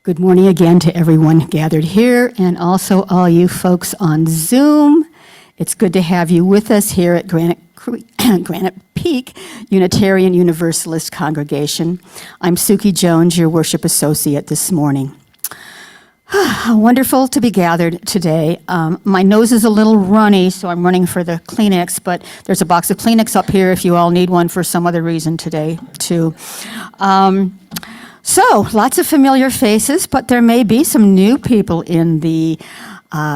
Good morning again to everyone gathered here and also all you folks on Zoom. It's good to have you with us here at Granite Peak Unitarian Universalist Congregation. I'm Suki Jones, your worship associate this morning. Wonderful to be gathered today. My nose is a little runny, so I'm running for the Kleenex, but there's a box of Kleenex up here if you all need one for some other reason today, too. So, lots of familiar faces, but there may be some new people in the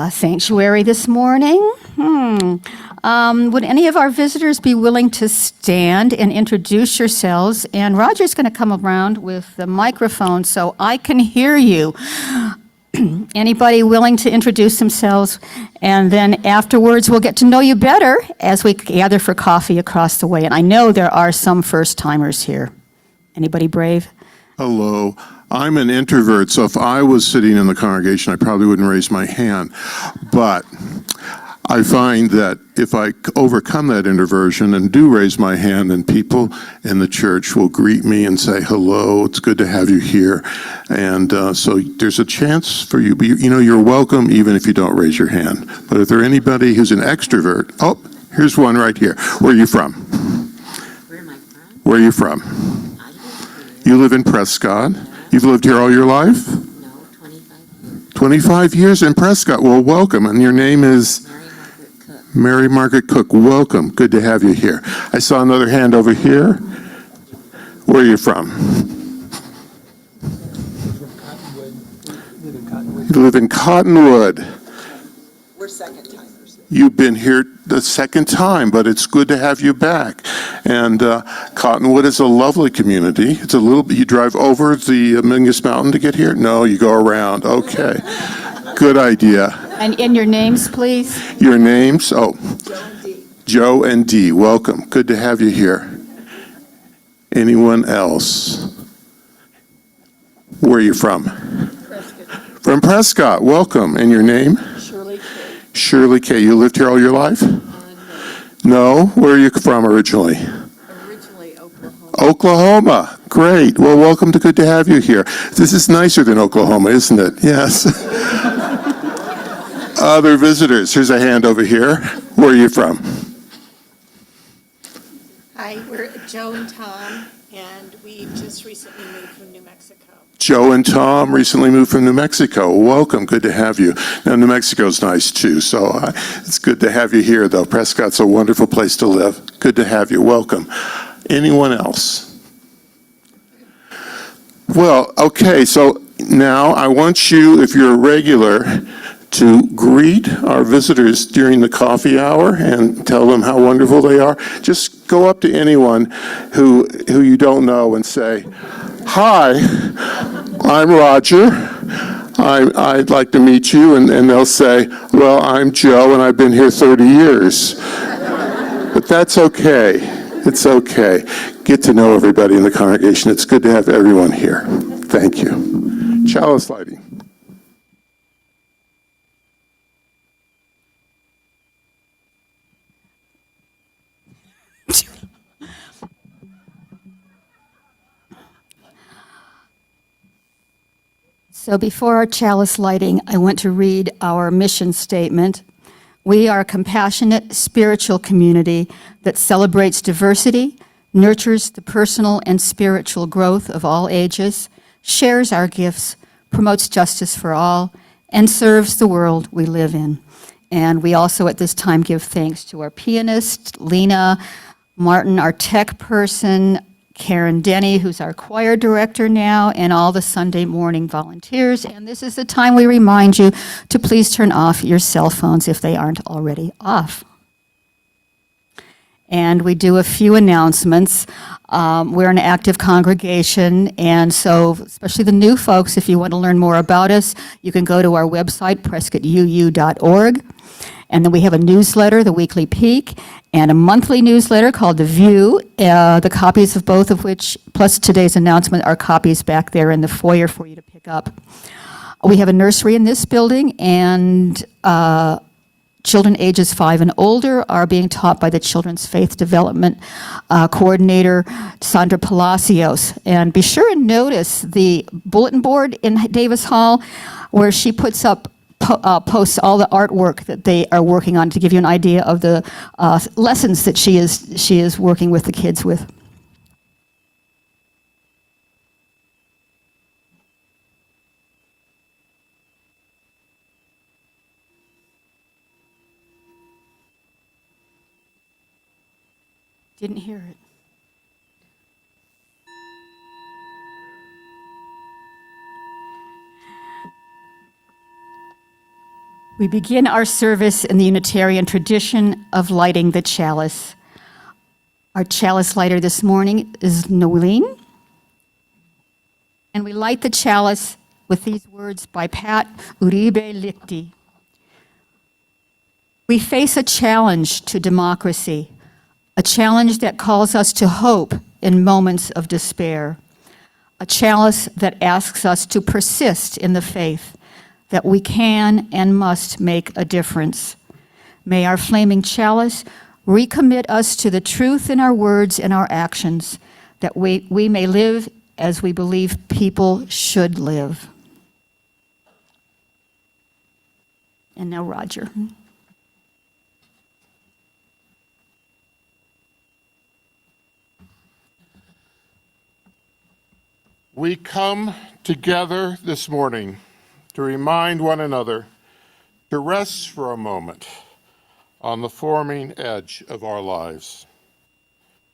sanctuary this morning. Would any of our visitors be willing to stand and introduce yourselves? And Roger's going to come around with the microphone so I can hear you. Anybody willing to introduce themselves? And then afterwards, we'll get to know you better as we gather for coffee across the way. And I know there are some first-timers here. Anybody brave? Hello. I'm an introvert, so if I was sitting in the congregation, I probably wouldn't raise my hand. But I find that if I overcome that introversion and do raise my hand, then people in the church will greet me and say, hello, it's good to have you here. And so there's a chance for you. You're welcome even if you don't raise your hand. But if there's anybody who's an extrovert, oh, here's one right here. Where are you from? Where am I from? Where are you from? You live in Prescott. You've lived here all your life? No, 25 years. 25 years in Prescott. Well, welcome. And your name is? Mary Margaret Cook. Mary Margaret Cook. Welcome. Good to have you here. I saw another hand over here. Where are you from? You live in Cottonwood. We're second-timers. You've been here the second time, but it's good to have you back. And Cottonwood is a lovely community. It's a little, you drive over the Mingus Mountain to get here? No, you go around. Okay. Good idea. And your names, please? Your names? Oh, Joe and Dee. Joe and Dee. Welcome. Good to have you here. Anyone else? Where are you from? Prescott. From Prescott. Welcome. And your name? Shirley K. Shirley K. You lived here all your life? No. No? Where are you from originally? Originally Oklahoma. Oklahoma. Great. Well, welcome to Good to have you here. This is nicer than Oklahoma, isn't it? Yes. Other visitors. Here's a hand over here. Where are you from? Hi, we're Joe and Tom, and we just recently moved from New Mexico. Joe and Tom recently moved from New Mexico. Welcome. Good to have you. Now, New Mexico's nice, too, so it's good to have you here, though. Prescott's a wonderful place to live. Good to have you. Welcome. Anyone else? Well, okay, so now I want you, if you're a regular, to greet our visitors during the coffee hour and tell them how wonderful they are. Just go up to anyone who you don't know and say, hi, I'm Roger. I'd like to meet you. And they'll say, well, I'm Joe, and I've been here 30 years. But that's okay. It's okay. Get to know everybody in the congregation. It's good to have everyone here. Thank you. Chalice lighting. So before our chalice lighting, I want to read our mission statement. We are a compassionate spiritual community that celebrates diversity, nurtures the personal and spiritual growth of all ages, shares our gifts, promotes justice for all, and serves the world we live in. And we also at this time give thanks to our pianist, Lena, Martin, our tech person, Karen Denny, who's our choir director now, and all the Sunday morning volunteers. And this is the time we remind you to please turn off your cell phones if they aren't already off. And we do a few announcements. We're an active congregation, and so especially the new folks, if you want to learn more about us, you can go to our website, prescottuu.org. And then we have a newsletter, The Weekly Peak, and a monthly newsletter called The View, the copies of both of which, plus today's announcement, are copies back there in the foyer for you to pick up. We have a nursery in this building, and Children ages 5 and older are being taught by the Children's Faith Development Coordinator, Sandra Palacios. And be sure and notice the bulletin board in Davis Hall where she puts up posts all the artwork that they are working on to give you an idea of the lessons that she is working with the kids with. Didn't hear it. We begin our service in the Unitarian tradition of lighting the chalice. Our chalice lighter this morning is Nolene. And we light the chalice with these words by Pat Uribe Lichty. We face a challenge to democracy, a challenge that calls us to hope in moments of despair, a chalice that asks us to persist in the faith that we can and must make a difference. May our flaming chalice recommit us to the truth in our words and our actions, that we may live as we believe people should live. And now Roger. We come together this morning to remind one another to rest for a moment on the forming edge of our lives,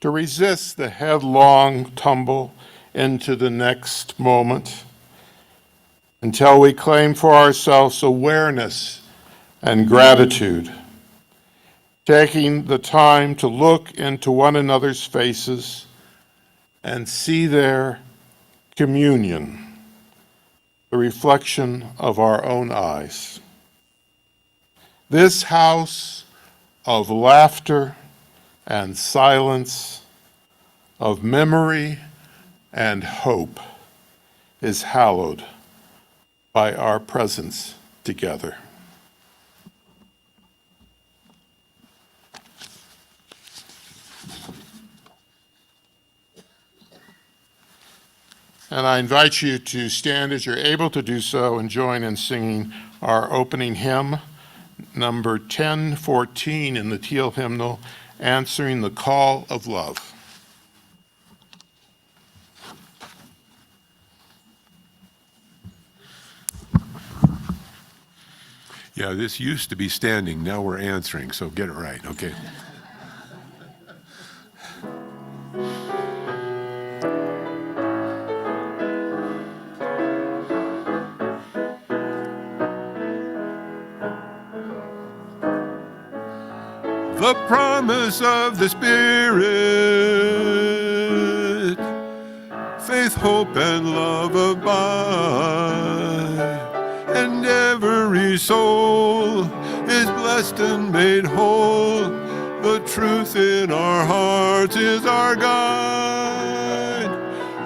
to resist the headlong tumble into the next moment until we claim for ourselves awareness and gratitude, taking the time to look into one another's faces and see their communion, the reflection of our own eyes. This house of laughter and silence, of memory and hope, is hallowed by our presence together. And I invite you to stand as you're able to do so and join in singing our opening hymn, number 1014 in the Teal hymnal, Answering the Call of Love. Yeah, this used to be standing, now we're answering, so get it right, okay? The promise of the Spirit, faith, hope, and love abide, and every soul is blessed and made whole. The truth in our hearts is our guide.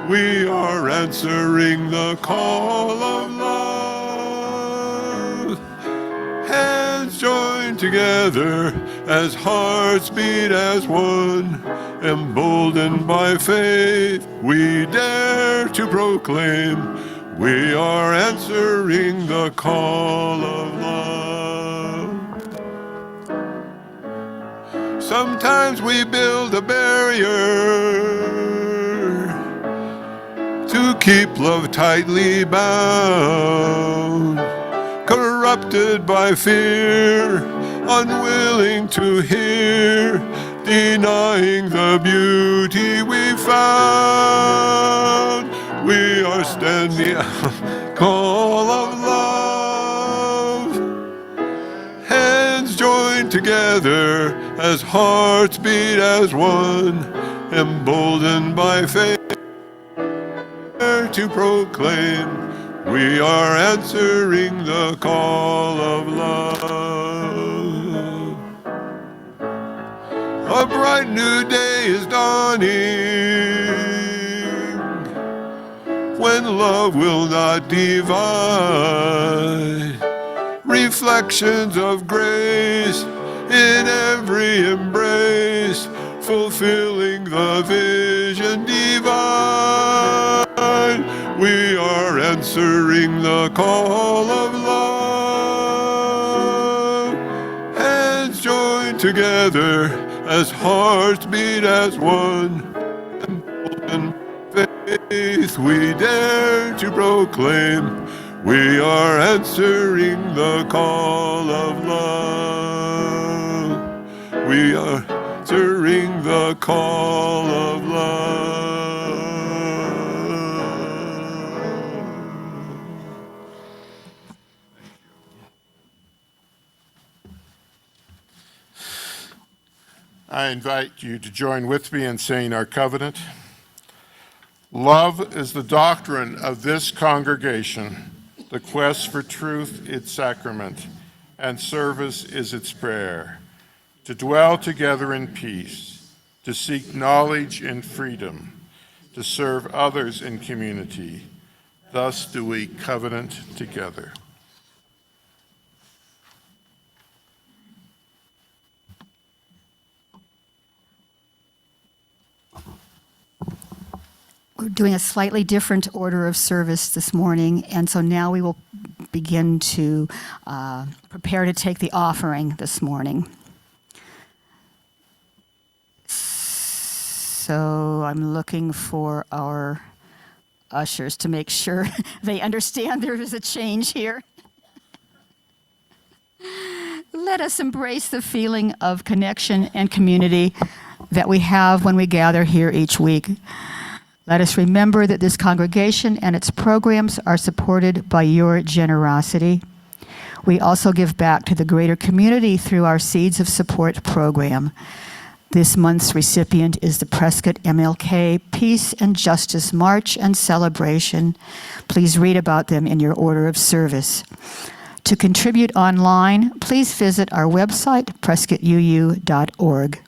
We are answering the call of love. Hands joined together as hearts beat as one. Emboldened by faith, we dare to proclaim we are answering the call of love. Sometimes we build a barrier to keep love tightly bound, corrupted by fear, unwilling to hear, denying the beauty we found. We are standing call of love. Hands joined together as hearts beat as one, emboldened by faith to proclaim we are answering the call of love. A bright new day is dawning, when love will not divide, reflections of grace in every embrace, fulfilling the vision divine. We are answering the call of love. Hands joined together as hearts beat as one. And faith we dare to proclaim. We are answering the call of love. We are answering the call of love. I invite you to join with me in saying our covenant. Love is the doctrine of this congregation, the quest for truth its sacrament, and service is its prayer. To dwell together in peace, to seek knowledge in freedom, to serve others in community. Thus do we covenant together. We're doing a slightly different order of service this morning, and so now we will begin to prepare to take the offering this morning. So I'm looking for our ushers to make sure they understand there is a change here. Let us embrace the feeling of connection and community that we have when we gather here each week. Let us remember that this congregation and its programs are supported by your generosity. We also give back to the greater community through our Seeds of Support program. This month's recipient is the Prescott MLK Peace and Justice March and Celebration. Please read about them in your order of service. To contribute online, please visit our website, prescottuu.org.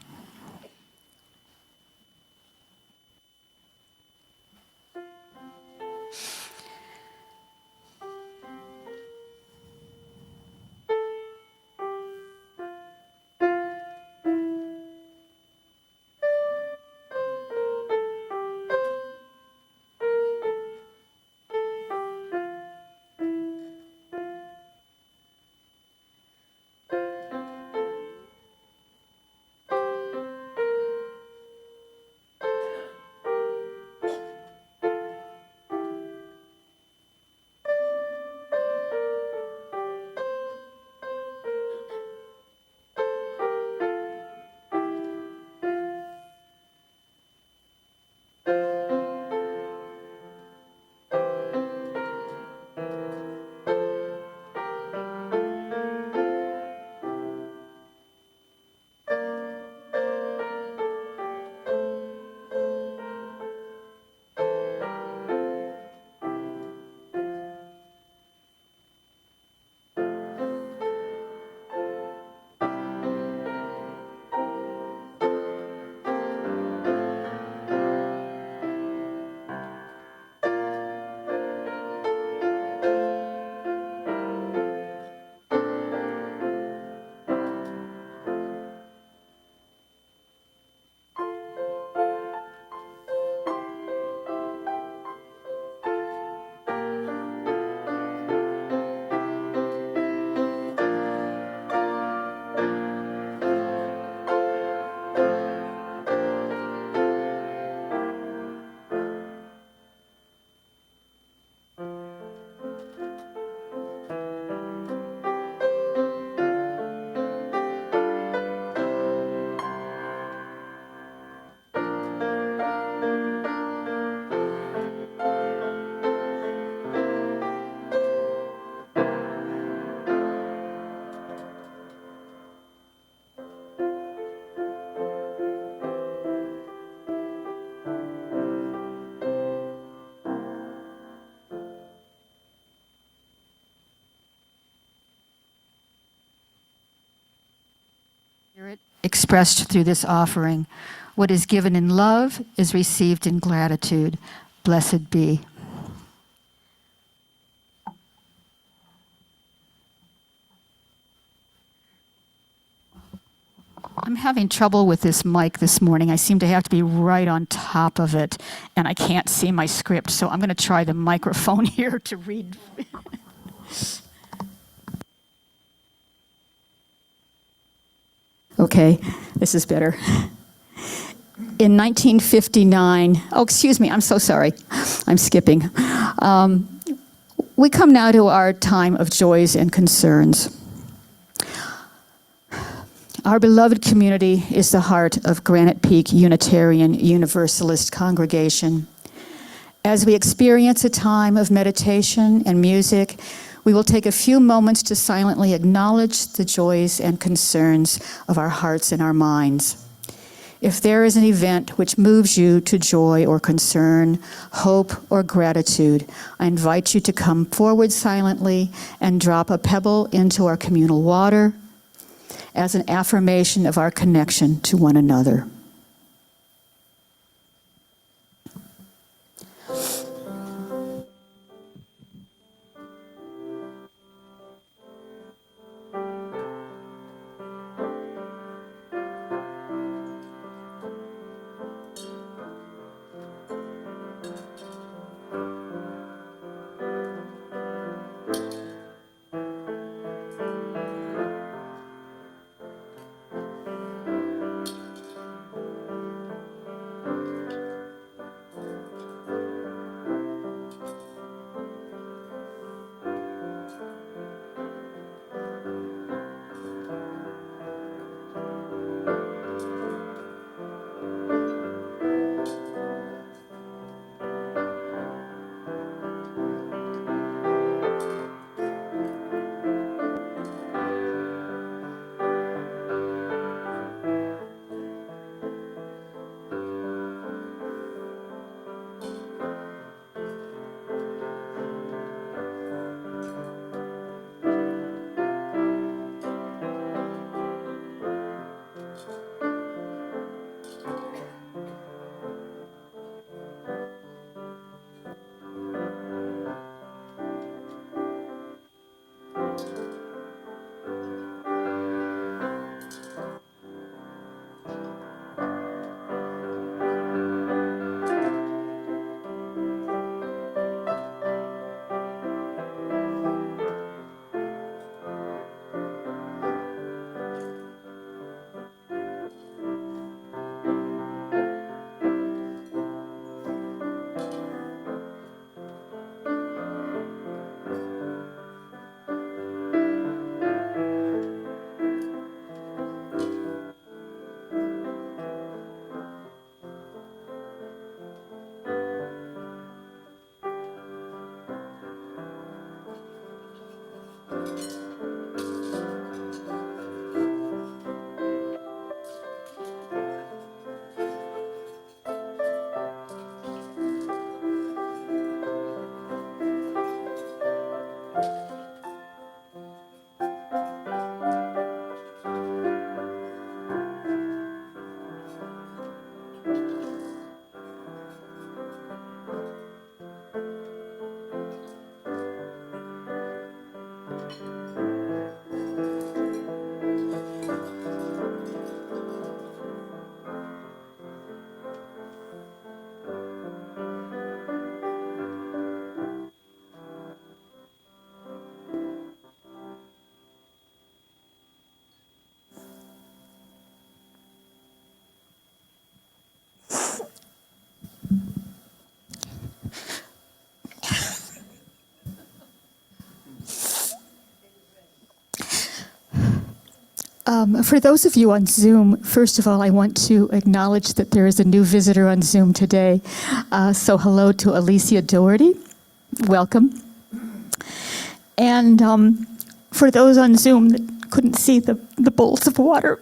Expressed through this offering. What is given in love is received in gratitude. Blessed be. I'm having trouble with this mic this morning. I seem to have to be right on top of it, and I can't see my script, so I'm going to try the microphone here to read. Okay, this is better. In 1959, oh, excuse me, I'm so sorry. I'm skipping. We come now to our time of joys and concerns. Our beloved community is the heart of Granite Peak Unitarian Universalist congregation. As we experience a time of meditation and music, we will take a few moments to silently acknowledge the joys and concerns of our hearts and our minds. If there is an event which moves you to joy or concern, hope or gratitude, I invite you to come forward silently and drop a pebble into our communal water as an affirmation of our connection to one another. For those of you on Zoom, first of all, I want to acknowledge that there is a new visitor on Zoom today. So hello to Alicia Doherty. Welcome. And for those on Zoom that couldn't see the bowls of water,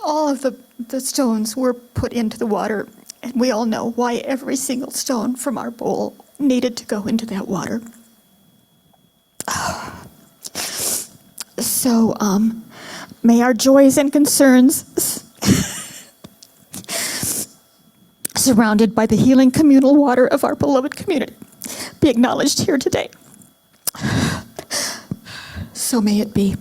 all of the stones were put into the water. And we all know why every single stone from our bowl needed to go into that water. So, may our joys and concerns, surrounded by the healing communal water of our beloved community, be acknowledged here today. So may it be.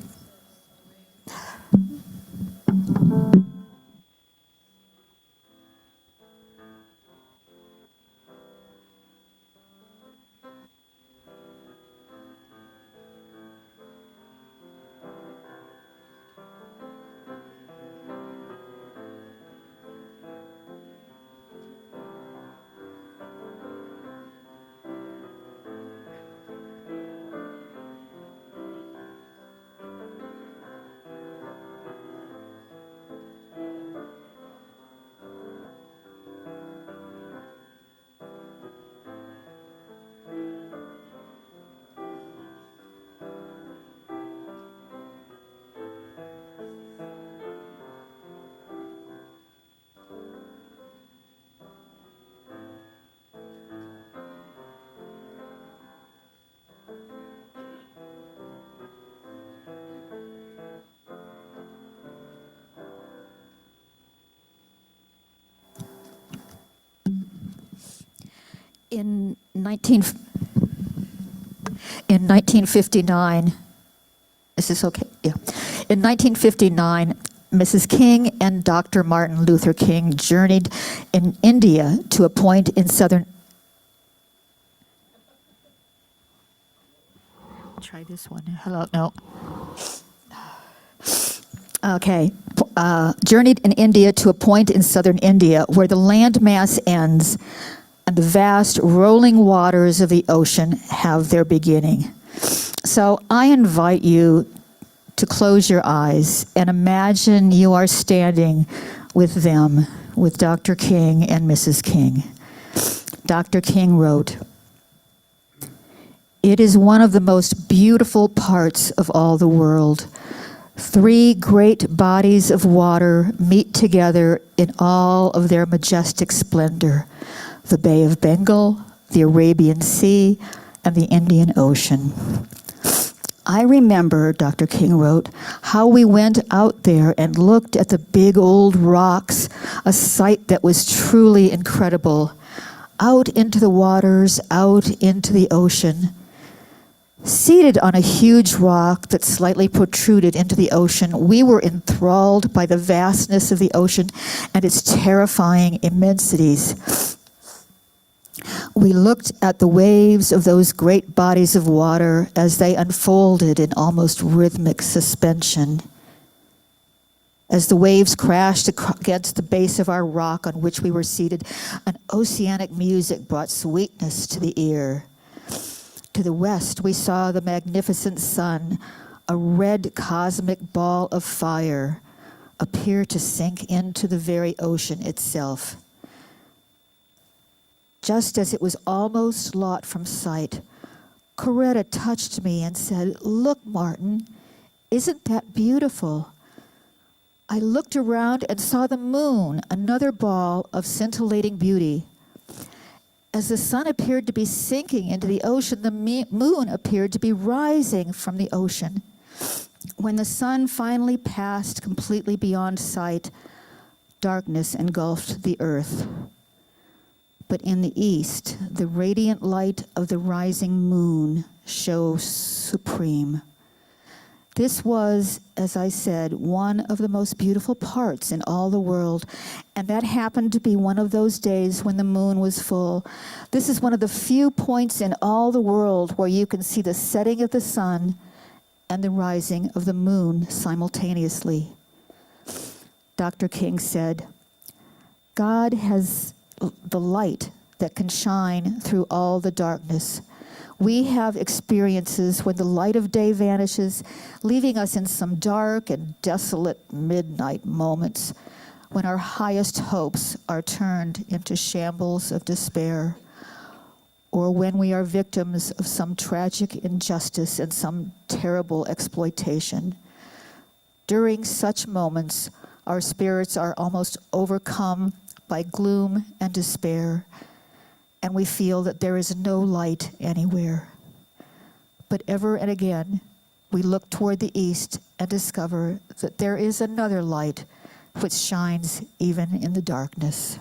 In 1959, is this okay? Yeah. In 1959, Mrs. King and Dr. Martin Luther King journeyed in India to a point in southern. Try this one. Hello, no. Okay. Journeyed in India to a point in southern India where the landmass ends and the vast rolling waters of the ocean have their beginning. So I invite you to close your eyes and imagine you are standing with them, with Dr. King and Mrs. King. Dr. King wrote, "It is one of the most beautiful parts of all the world. 3 great bodies of water meet together in all of their majestic splendor: the Bay of Bengal, the Arabian Sea, and the Indian Ocean. I remember," Dr. King wrote, "how we went out there and looked at the big old rocks, a sight that was truly incredible. Out into the waters, out into the ocean. Seated on a huge rock that slightly protruded into the ocean, we were enthralled by the vastness of the ocean and its terrifying immensities. We looked at the waves of those great bodies of water as they unfolded in almost rhythmic suspension. As the waves crashed against the base of our rock on which we were seated, an oceanic music brought sweetness to the ear. To the west, we saw the magnificent sun, a red cosmic ball of fire, appear to sink into the very ocean itself. Just as it was almost lost from sight, Coretta touched me and said, 'Look, Martin, isn't that beautiful?' I looked around and saw the moon, another ball of scintillating beauty. As the sun appeared to be sinking into the ocean, the moon appeared to be rising from the ocean. When the sun finally passed completely beyond sight, darkness engulfed the earth. But in the east, the radiant light of the rising moon shows supreme. This was, as I said, one of the most beautiful parts in all the world, and that happened to be one of those days when the moon was full. This is one of the few points in all the world where you can see the setting of the sun and the rising of the moon simultaneously." Dr. King said, "God has the light that can shine through all the darkness. We have experiences when the light of day vanishes, leaving us in some dark and desolate midnight moments when our highest hopes are turned into shambles of despair, or when we are victims of some tragic injustice and some terrible exploitation. During such moments, our spirits are almost overcome by gloom and despair, and we feel that there is no light anywhere. But ever and again, we look toward the east and discover that there is another light which shines even in the darkness."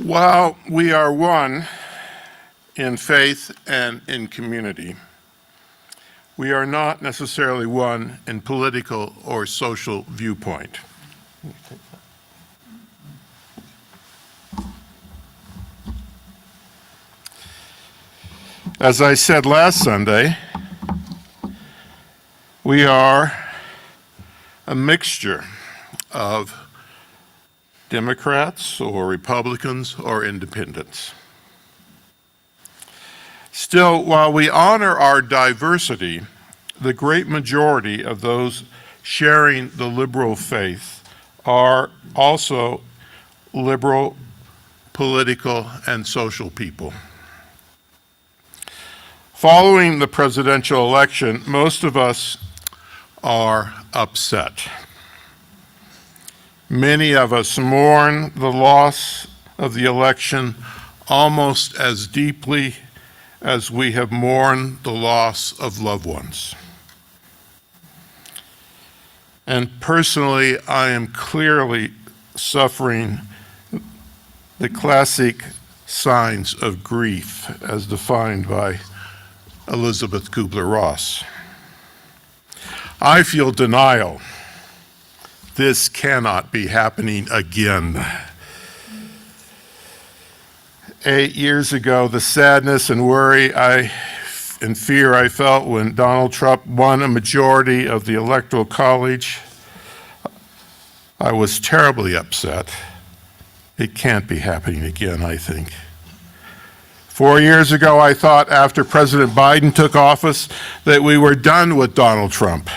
While we are one in faith and in community, we are not necessarily one in political or social viewpoint. As I said last Sunday, we are a mixture of Democrats or Republicans or independents. Still, while we honor our diversity, the great majority of those sharing the liberal faith are also liberal, political, and social people. Following the presidential election, most of us are upset. Many of us mourn the loss of the election almost as deeply as we have mourned the loss of loved ones. And personally, I am clearly suffering the classic signs of grief as defined by Elizabeth Kubler-Ross. I feel denial. This cannot be happening again. 8 years ago, the sadness and worry and fear I felt when Donald Trump won a majority of the Electoral College, I was terribly upset. It can't be happening again, I think. 4 years ago, I thought after President Biden took office that we were done with Donald Trump.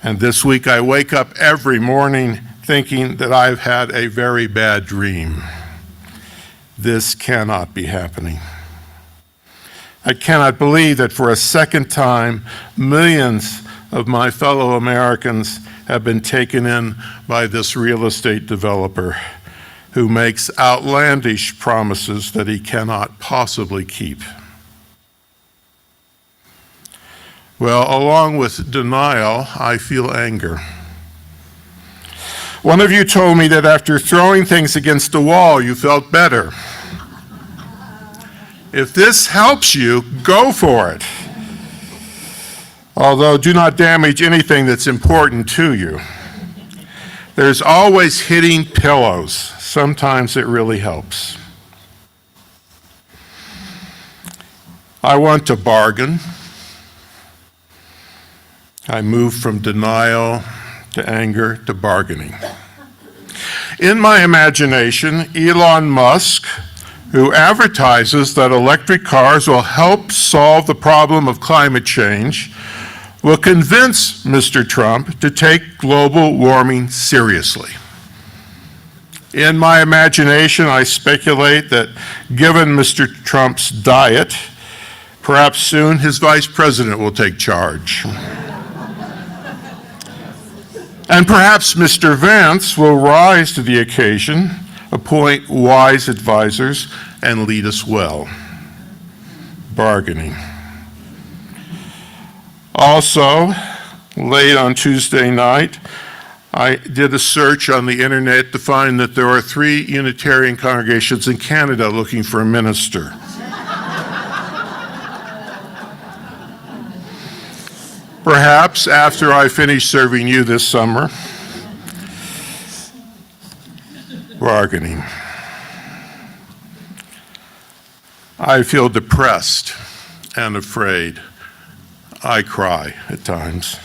And this week I wake up every morning thinking that I've had a very bad dream. This cannot be happening. I cannot believe that for a second time, millions of my fellow Americans have been taken in by this real estate developer who makes outlandish promises that he cannot possibly keep. Well, along with denial, I feel anger. One of you told me that after throwing things against the wall, you felt better. If this helps you, go for it. Although, do not damage anything that's important to you. There's always hitting pillows. Sometimes it really helps. I want to bargain. I move from denial to anger to bargaining. In my imagination, Elon Musk, who advertises that electric cars will help solve the problem of climate change, will convince Mr. Trump to take global warming seriously. In my imagination, I speculate that given Mr. Trump's diet, perhaps soon his vice president will take charge. And perhaps Mr. Vance will rise to the occasion, appoint wise advisors, and lead us well. Bargaining. Also, late on Tuesday night, I did a search on the internet to find that there are 3 Unitarian congregations in Canada looking for a minister. Perhaps after I finish serving you this summer, bargaining. I feel depressed and afraid. I cry at times.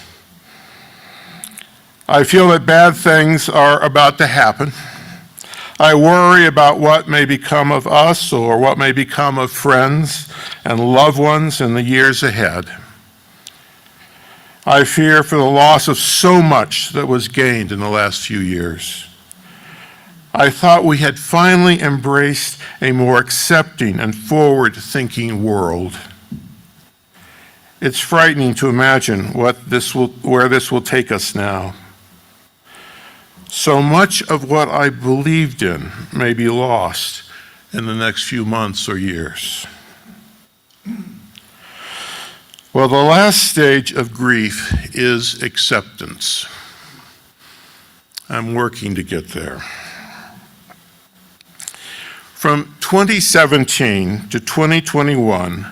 I feel that bad things are about to happen. I worry about what may become of us or what may become of friends and loved ones in the years ahead. I fear for the loss of so much that was gained in the last few years. I thought we had finally embraced a more accepting and forward-thinking world. It's frightening to imagine where this will take us now. So much of what I believed in may be lost in the next few months or years. Well, the last stage of grief is acceptance. I'm working to get there. From 2017 to 2021,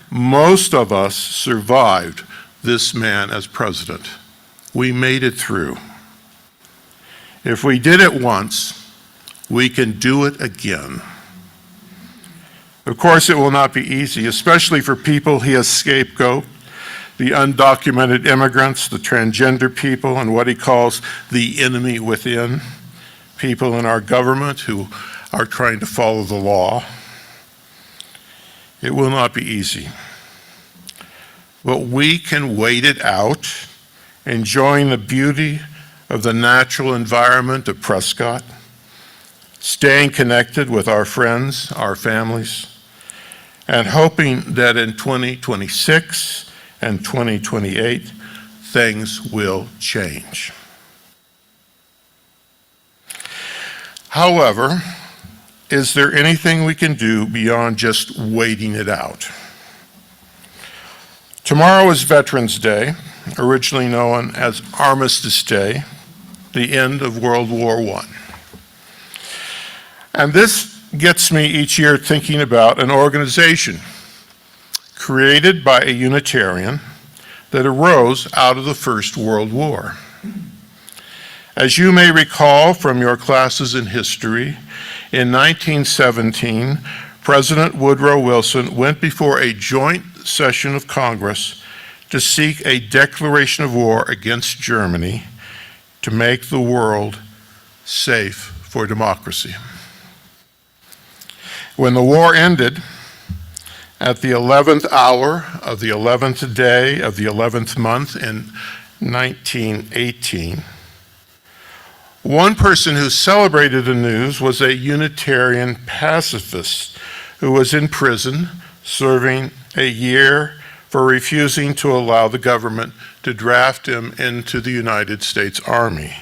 most of us survived this man as president. We made it through. If we did it once, we can do it again. Of course, it will not be easy, especially for people he has scapegoated, the undocumented immigrants, the transgender people, and what he calls the enemy within, people in our government who are trying to follow the law. It will not be easy. But we can wait it out, enjoying the beauty of the natural environment of Prescott, staying connected with our friends, our families, and hoping that in 2026 and 2028, things will change. However, is there anything we can do beyond just waiting it out? Tomorrow is Veterans Day, originally known as Armistice Day, the end of World War I. And this gets me each year thinking about an organization created by a Unitarian that arose out of the First World War. As you may recall from your classes in history, in 1917, President Woodrow Wilson went before a joint session of Congress to seek a declaration of war against Germany to make the world safe for democracy. When the war ended, at the 11th hour of the 11th day of the 11th month in 1918, one person who celebrated the news was a Unitarian pacifist who was in prison serving a year for refusing to allow the government to draft him into the United States Army.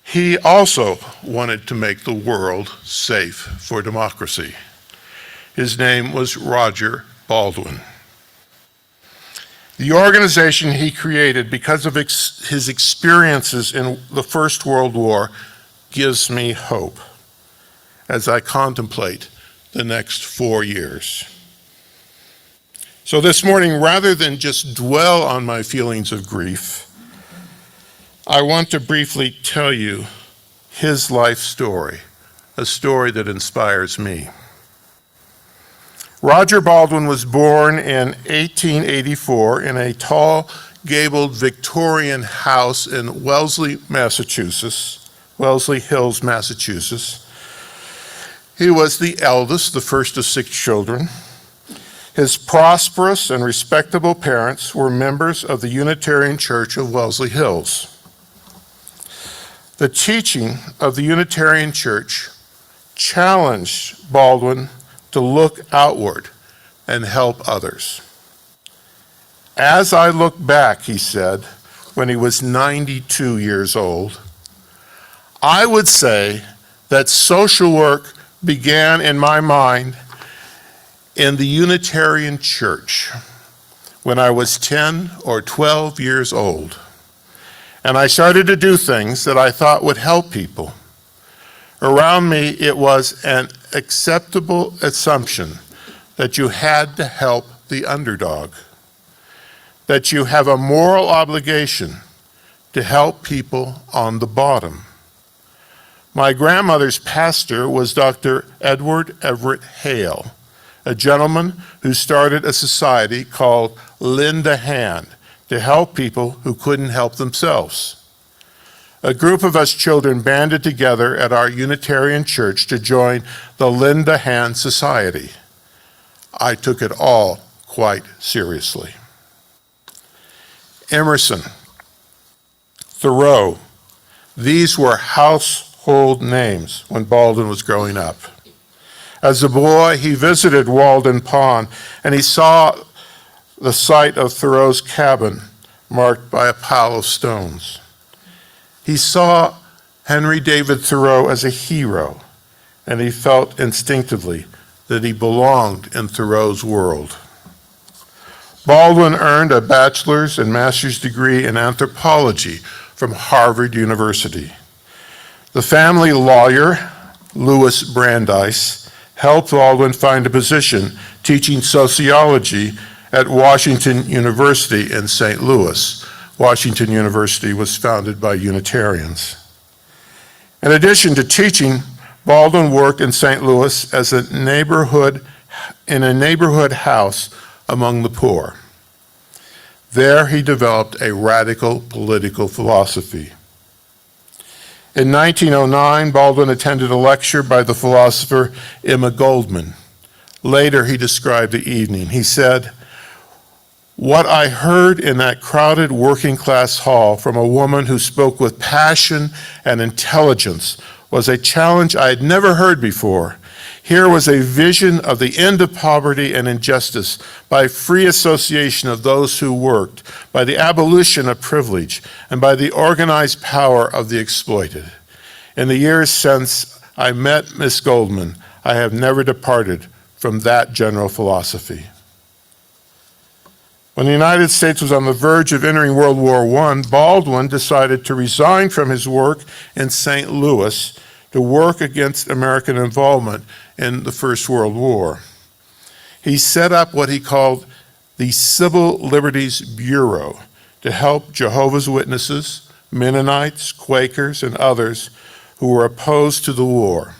He also wanted to make the world safe for democracy. His name was Roger Baldwin. The organization he created because of his experiences in the First World War gives me hope as I contemplate the next 4 years. So this morning, rather than just dwell on my feelings of grief, I want to briefly tell you his life story, a story that inspires me. Roger Baldwin was born in 1884 in a tall, gabled Victorian house in Wellesley, Massachusetts, Wellesley Hills, Massachusetts. He was the eldest, the first of 6 children. His prosperous and respectable parents were members of the Unitarian Church of Wellesley Hills. The teaching of the Unitarian Church challenged Baldwin to look outward and help others. As I look back, he said, when he was 92 years old, I would say that social work began in my mind in the Unitarian Church when I was 10 or 12 years old. And I started to do things that I thought would help people. Around me, it was an acceptable assumption that you had to help the underdog, that you have a moral obligation to help people on the bottom. My grandmother's pastor was Dr. Edward Everett Hale, a gentleman who started a society called Lend a Hand to help people who couldn't help themselves. A group of us children banded together at our Unitarian church to join the Lend a Hand Society. I took it all quite seriously. Emerson, Thoreau, these were household names when Baldwin was growing up. As a boy, he visited Walden Pond, and he saw the site of Thoreau's cabin marked by a pile of stones. He saw Henry David Thoreau as a hero, and he felt instinctively that he belonged in Thoreau's world. Baldwin earned a bachelor's and master's degree in anthropology from Harvard University. The family lawyer Louis Brandeis, helped Baldwin find a position teaching sociology at Washington University in St. Louis. Washington University was founded by Unitarians. In addition to teaching, Baldwin worked in St. Louis as a neighborhood house among the poor. There he developed a radical political philosophy. In 1909, Baldwin attended a lecture by the philosopher Emma Goldman. Later, he described the evening. He said, "What I heard in that crowded working-class hall from a woman who spoke with passion and intelligence was a challenge I had never heard before. Here was a vision of the end of poverty and injustice by free association of those who worked, by the abolition of privilege, and by the organized power of the exploited. In the years since I met Miss Goldman, I have never departed from that general philosophy." When the United States was on the verge of entering World War I, Baldwin decided to resign from his work in St. Louis to work against American involvement in the First World War. He set up what he called the Civil Liberties Bureau to help Jehovah's Witnesses, Mennonites, Quakers, and others who were opposed to the war.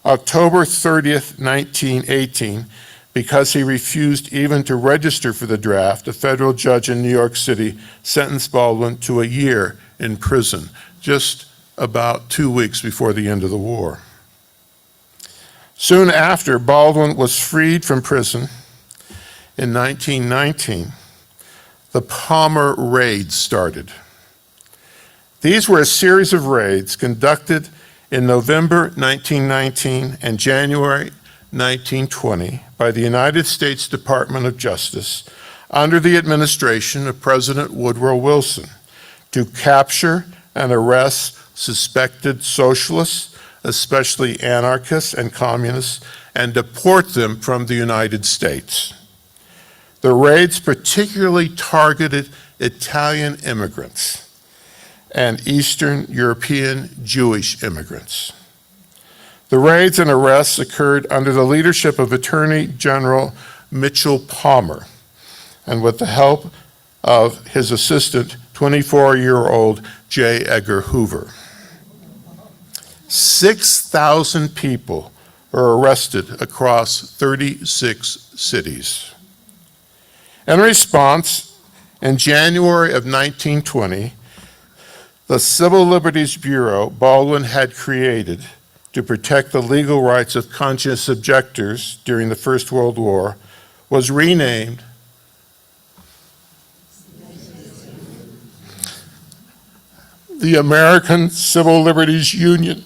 October 30th, 1918, because he refused even to register for the draft, a federal judge in New York City sentenced Baldwin to a year in prison, just about 2 weeks before the end of the war. Soon after, Baldwin was freed from prison. In 1919, the Palmer Raids started. These were a series of raids conducted in November 1919 and January 1920 by the United States Department of Justice under the administration of President Woodrow Wilson to capture and arrest suspected socialists, especially anarchists and communists, and deport them from the United States. The raids particularly targeted Italian immigrants and Eastern European Jewish immigrants. The raids and arrests occurred under the leadership of Attorney General Mitchell Palmer and with the help of his assistant, 24-year-old J. Edgar Hoover. 6,000 people were arrested across 36 cities. In response, in January of 1920, the Civil Liberties Bureau Baldwin had created to protect the legal rights of conscientious objectors during the First World War was renamed the American Civil Liberties Union.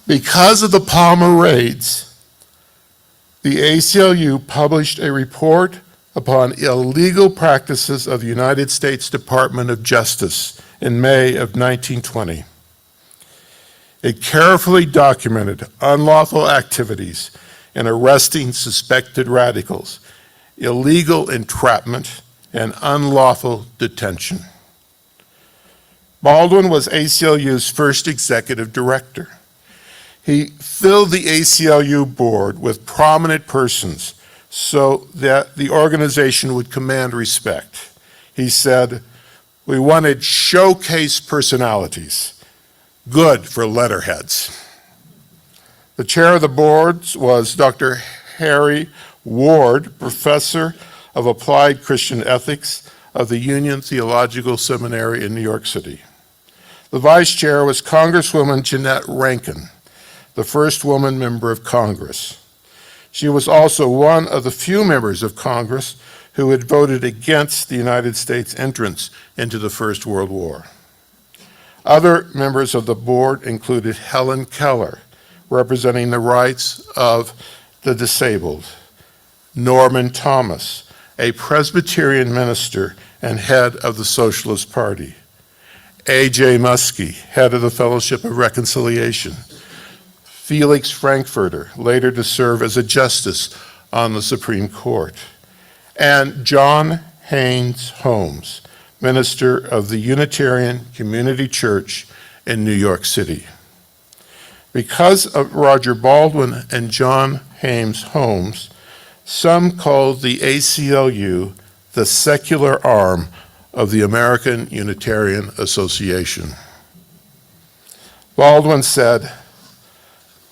Because of the Palmer raids, the ACLU published a report upon illegal practices of the United States Department of Justice in May of 1920. It carefully documented unlawful activities in arresting suspected radicals, illegal entrapment, and unlawful detention. Baldwin was ACLU's first executive director. He filled the ACLU board with prominent persons so that the organization would command respect. He said, "We wanted showcase personalities, good for letterheads." The chair of the board was Dr. Harry Ward, professor of applied Christian ethics of the Union Theological Seminary in New York City. The vice chair was Congresswoman Jeanette Rankin, the first woman member of Congress. She was also one of the few members of Congress who had voted against the United States entrance into the First World War. Other members of the board included Helen Keller, representing the rights of the disabled, Norman Thomas, a Presbyterian minister and head of the Socialist Party, A.J. Muskie, head of the Fellowship of Reconciliation, Felix Frankfurter, later to serve as a justice on the Supreme Court, and John Haynes Holmes, minister of the Unitarian Community Church in New York City. Because of Roger Baldwin and John Hames Holmes, some called the ACLU the secular arm of the American Unitarian Association. Baldwin said,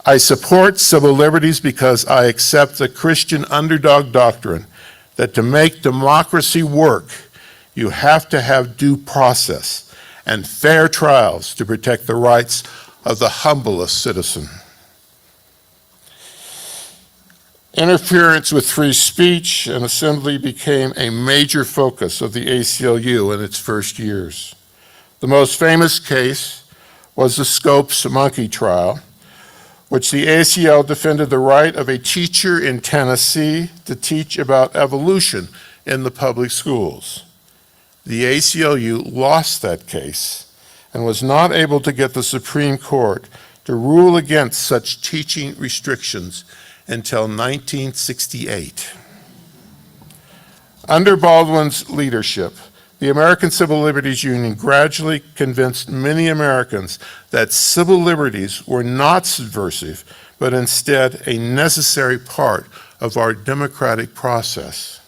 "I support civil liberties because I accept the Christian underdog doctrine that to make democracy work, you have to have due process and fair trials to protect the rights of the humblest citizen." Interference with free speech and assembly became a major focus of the ACLU in its first years. The most famous case was the Scopes monkey trial, which the ACL defended the right of a teacher in Tennessee to teach about evolution in the public schools. The ACLU lost that case and was not able to get the Supreme Court to rule against such teaching restrictions until 1968. Under Baldwin's leadership, the American Civil Liberties Union gradually convinced many Americans that civil liberties were not subversive, but instead a necessary part of our democratic process.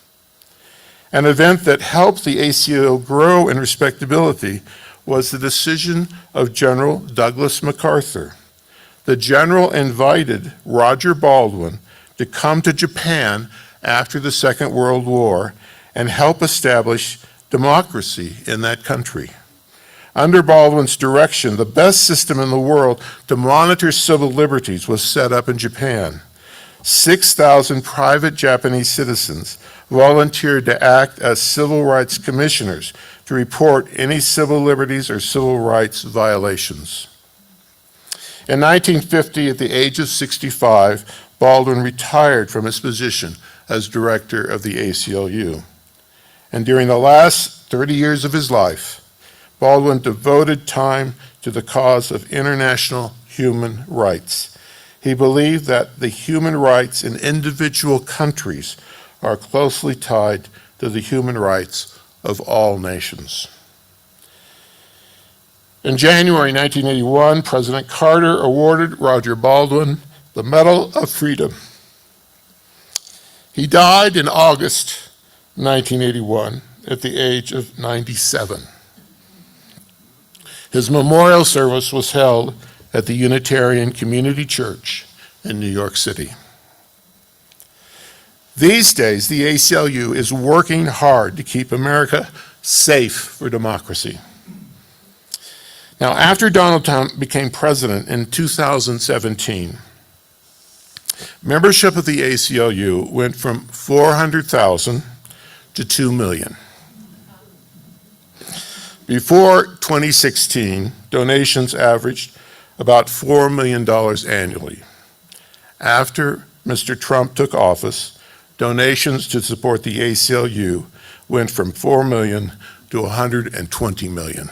An event that helped the ACLU grow in respectability was the decision of General Douglas MacArthur. The general invited Roger Baldwin to come to Japan after the Second World War and help establish democracy in that country. Under Baldwin's direction, the best system in the world to monitor civil liberties was set up in Japan. 6,000 private Japanese citizens volunteered to act as civil rights commissioners to report any civil liberties or civil rights violations. In 1950, at the age of 65, Baldwin retired from his position as director of the ACLU. And during the last 30 years of his life, Baldwin devoted time to the cause of international human rights. He believed that the human rights in individual countries are closely tied to the human rights of all nations. In January 1981, President Carter awarded Roger Baldwin the Medal of Freedom. He died in August 1981 at the age of 97. His memorial service was held at the Unitarian Community Church in New York City. These days, the ACLU is working hard to keep America safe for democracy. Now, after Donald Trump became president in 2017, membership of the ACLU went from 400,000 to 2 million. Before 2016, donations averaged about $4 million annually. After Mr. Trump took office, donations to support the ACLU went from 4 million to 120 million.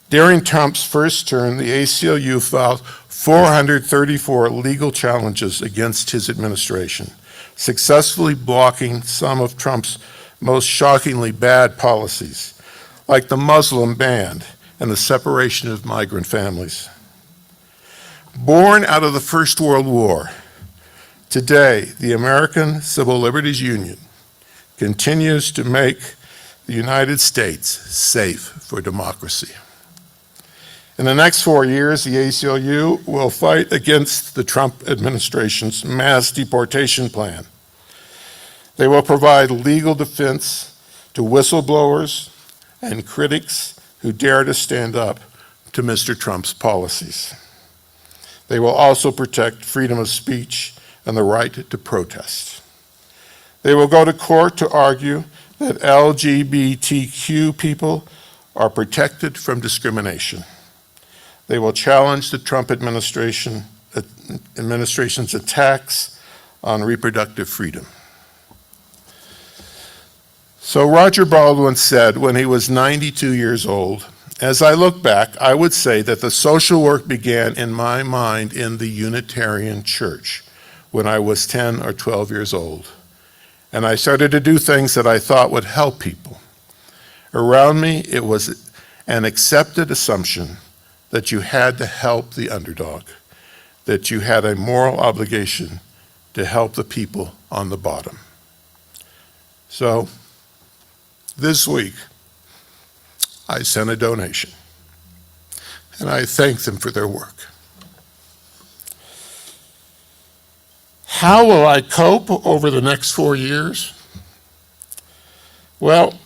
During Trump's first term, the ACLU filed 434 legal challenges against his administration, successfully blocking some of Trump's most shockingly bad policies, like the Muslim ban and the separation of migrant families. Born out of the First World War, today the American Civil Liberties Union continues to make the United States safe for democracy. In the next 4 years, the ACLU will fight against the Trump administration's mass deportation plan. They will provide legal defense to whistleblowers and critics who dare to stand up to Mr. Trump's policies. They will also protect freedom of speech and the right to protest. They will go to court to argue that LGBTQ people are protected from discrimination. They will challenge the Trump administration's attacks on reproductive freedom. So Roger Baldwin said when he was 92 years old, "As I look back, I would say that the social work began in my mind in the Unitarian Church when I was 10 or 12 years old. And I started to do things that I thought would help people. Around me, it was an accepted assumption that you had to help the underdog, that you had a moral obligation to help the people on the bottom. So this week, I sent a donation, and I thank them for their work. How will I cope over the next 4 years? Well,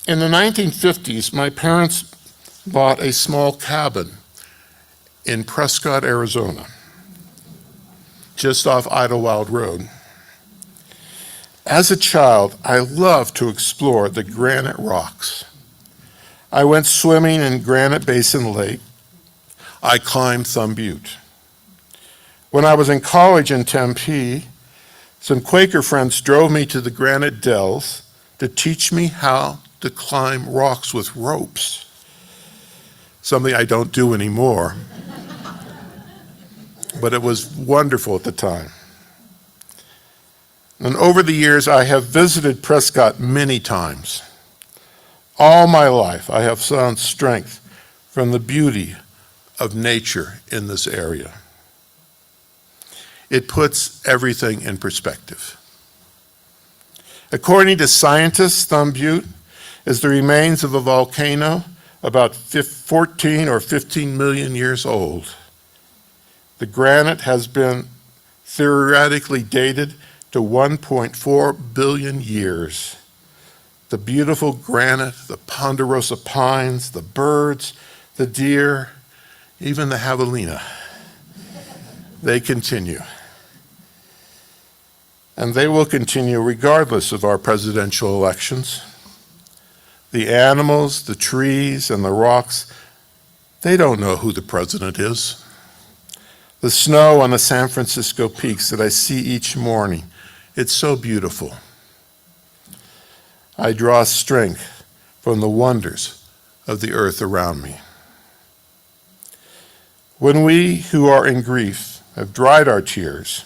in the 1950s, my parents bought a small cabin in Prescott, Arizona, just off Idlewild Road. As a child, I loved to explore the granite rocks. I went swimming in Granite Basin Lake. I climbed Thumb Butte. When I was in college in Tempe, some Quaker friends drove me to the Granite Dells to teach me how to climb rocks with ropes, something I don't do anymore. But it was wonderful at the time. And over the years, I have visited Prescott many times. All my life, I have found strength from the beauty of nature in this area. It puts everything in perspective. According to scientists, Thumb Butte is the remains of a volcano about 14 or 15 million years old. The granite has been theoretically dated to 1.4 billion years. The beautiful granite, the ponderosa pines, the birds, the deer, even the javelina, they continue. And they will continue regardless of our presidential elections. The animals, the trees, and the rocks, they don't know who the president is. The snow on the San Francisco peaks that I see each morning, it's so beautiful. I draw strength from the wonders of the earth around me. When we who are in grief have dried our tears,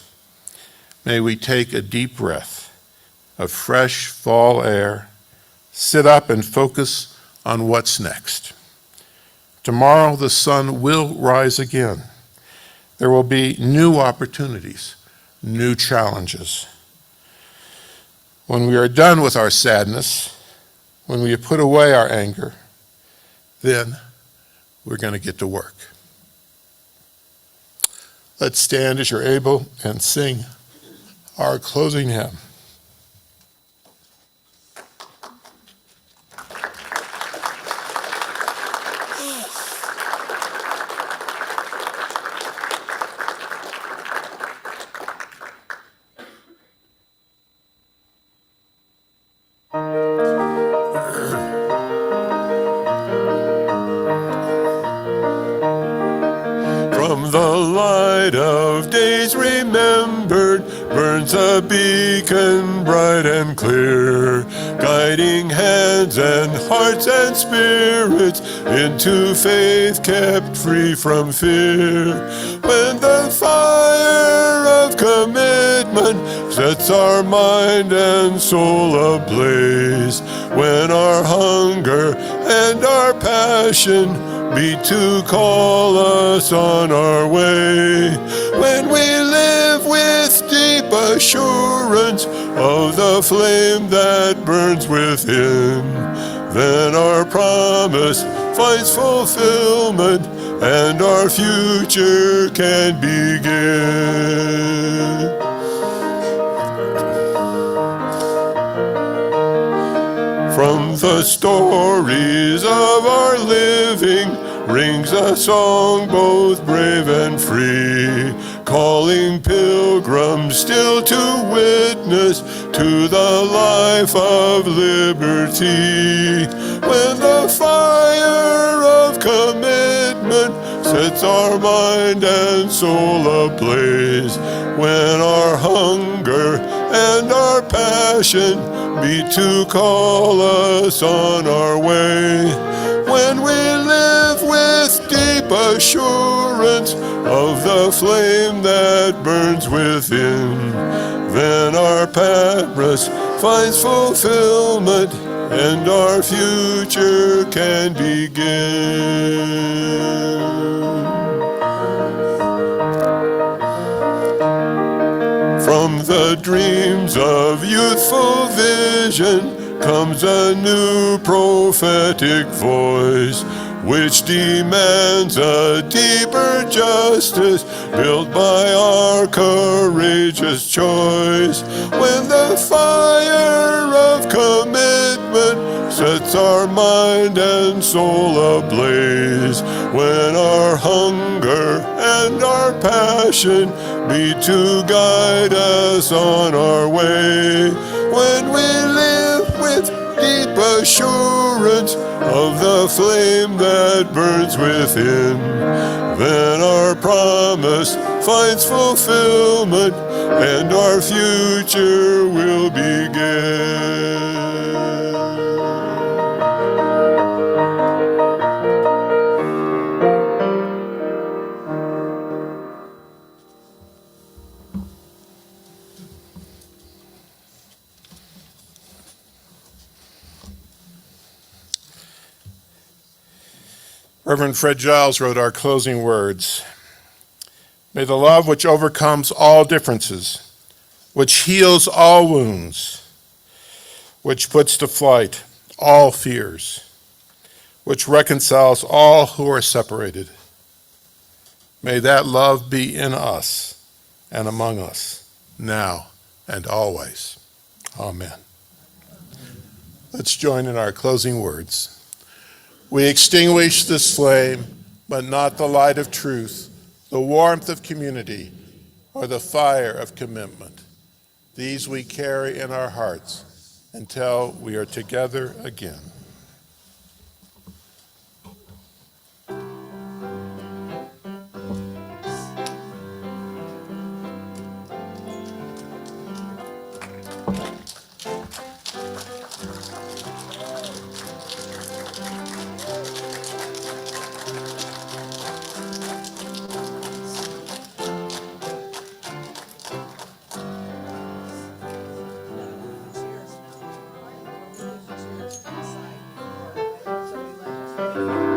may we take a deep breath of fresh fall air, sit up and focus on what's next. Tomorrow the sun will rise again. There will be new opportunities, new challenges. When we are done with our sadness, when we have put away our anger, then we're going to get to work. Let's stand as you're able and sing our closing hymn. From the light of days remembered burns a beacon bright and clear, guiding hands and hearts and spirits into faith kept free from fear. When the fire of commitment sets our mind and soul ablaze, when our hunger and our passion beat to call us on our way, when we live with deep assurance of the flame that burns within, then our promise finds fulfillment and our future can begin. From the stories of our living rings a song both brave and free, calling pilgrims still to witness to the life of liberty. When the fire of commitment sets our mind and soul ablaze, when our hunger and our passion beat to call us on our way, when we live with deep assurance of the flame that burns within, then our past finds fulfillment and our future can begin. From the dreams of youthful vision comes a new prophetic voice, which demands a deeper justice built by our courageous choice. When the fire of commitment sets our mind and soul ablaze, when our hunger and our passion meet to guide us on our way, when we live with deep assurance of the flame that burns within, then our promise finds fulfillment and our future will begin. Reverend Fred Giles wrote our closing words. May the love which overcomes all differences, which heals all wounds, which puts to flight all fears, which reconciles all who are separated, may that love be in us and among us, now and always. Amen. Let's join in our closing words. We extinguish this flame, but not the light of truth, the warmth of community, or the fire of commitment. These we carry in our hearts until we are together again. Cheers.